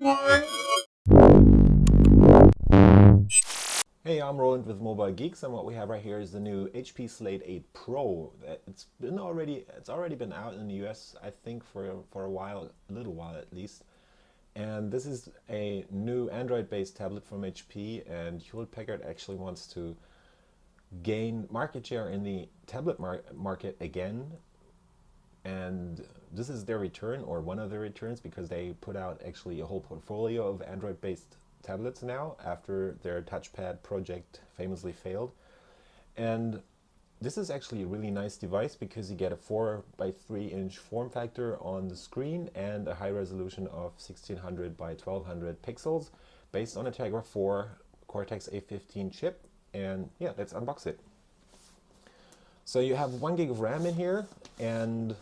Hey, I'm Roland with Mobile Geeks, and what we have right here is the new HP Slate 8 Pro. It's already been out in the US, I think, for a while, a little while at least. And this is a new Android-based tablet from HP, and Hewlett-Packard actually wants to gain market share in the tablet market again. And this is their return, or one of their returns, because they put out actually a whole portfolio of Android-based tablets now after their touchpad project famously failed. And this is actually a really nice device because you get a 4 by 3 inch form factor on the screen and a high resolution of 1600 by 1200 pixels based on a Tegra 4 Cortex A15 chip. And yeah, let's unbox it. So you have 1 gig of RAM in here and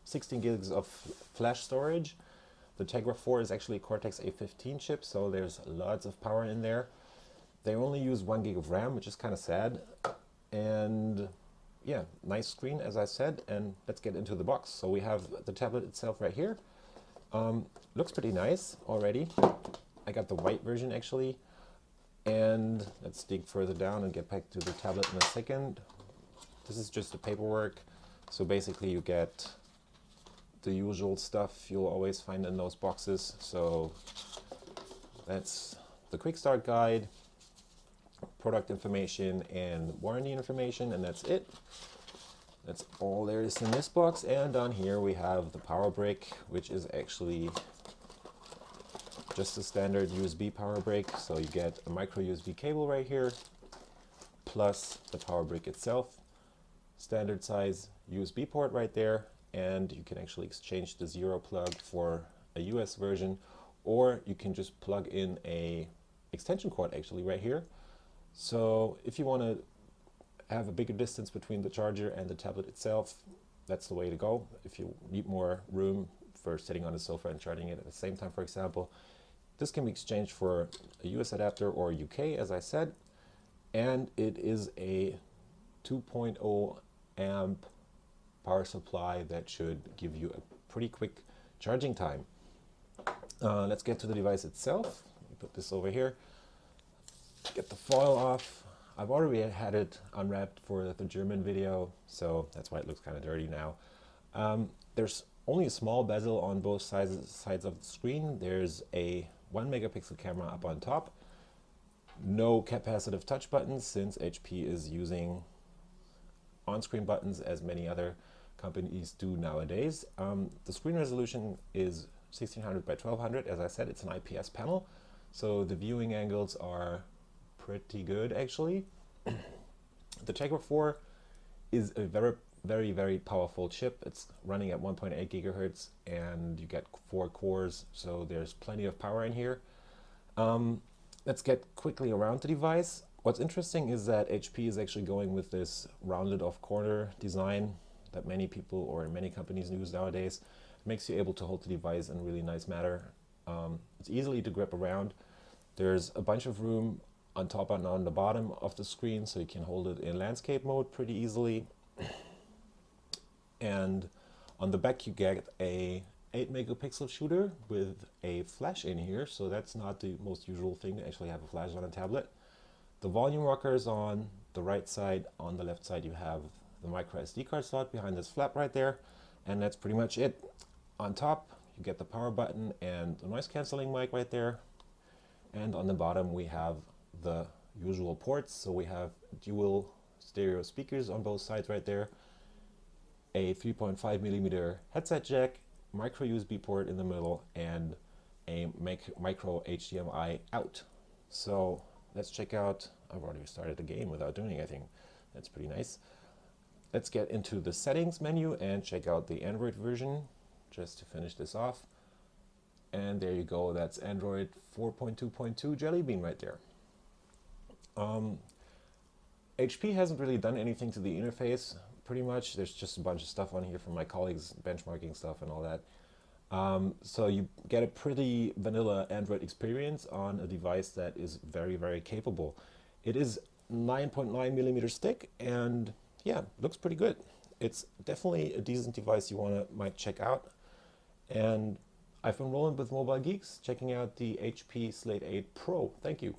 16 gigs of flash storage. The Tegra 4 is actually a Cortex A15 chip, so there's lots of power in there. They only use 1 gig of RAM, which is kind of sad. And yeah, nice screen, as I said, and let's get into the box. So we have the tablet itself right here. Looks pretty nice already. I got the white version actually. And let's dig further down and get back to the tablet in a second. This is just the paperwork. So basically you get the usual stuff you'll always find in those boxes. So that's the quick start guide, product information, and warranty information, and that's it. That's all there is in this box. And down here we have the power brick, which is actually just a standard USB power brick. So you get a micro USB cable right here, plus the power brick itself, standard size USB port right there, and you can actually exchange the 0 plug for a US version, or you can just plug in a extension cord actually right here. So if you want to have a bigger distance between the charger and the tablet itself, that's the way to go. If you need more room for sitting on the sofa and charging it at the same time, for example, this can be exchanged for a US adapter or UK, as I said, and it is a 2.0 amp power supply that should give you a pretty quick charging time. Let's get to the device itself. Put this over here, get the foil off. I've already had it unwrapped for the German video, so that's why it looks kind of dirty now. There's only a small bezel on both sides of the screen. There's a 1 megapixel camera up on top. No capacitive touch buttons, since HP is using on-screen buttons as many other companies do nowadays. The screen resolution is 1600 by 1200. As I said, it's an IPS panel, so the viewing angles are pretty good actually. The Tegra 4 is a very powerful chip. It's running at 1.8 gigahertz and you get 4 cores, so there's plenty of power in here. Let's get quickly around the device. What's interesting is that HP is actually going with this rounded off corner design that many people or many companies use nowadays. It makes you able to hold the device in a really nice manner. It's easily to grip around. There's a bunch of room on top and on the bottom of the screen, so you can hold it in landscape mode pretty easily. And on the back you get a 8 megapixel shooter with a flash in here, so that's not the most usual thing to actually have a flash on a tablet. The volume rocker is on the right side. On the left side you have the micro SD card slot behind this flap right there, and that's pretty much it. On top you get the power button and the noise cancelling mic right there, and on the bottom we have the usual ports. So we have dual stereo speakers on both sides right there, a 3.5 millimeter headset jack, micro USB port in the middle, and a micro HDMI out. So let's check out, I've already started the game without doing anything. That's pretty nice. Let's get into the settings menu and check out the Android version just to finish this off. And there you go, that's Android 4.2.2 Jelly Bean right there. HP hasn't really done anything to the interface, pretty much. There's just a bunch of stuff on here from my colleagues, benchmarking stuff and all that. So you get a pretty vanilla Android experience on a device that is very capable. It is 9.9 millimeters thick, and yeah, looks pretty good. It's definitely a decent device you might check out. And I've been rolling with Mobile Geeks, checking out the HP Slate 8 Pro. Thank you.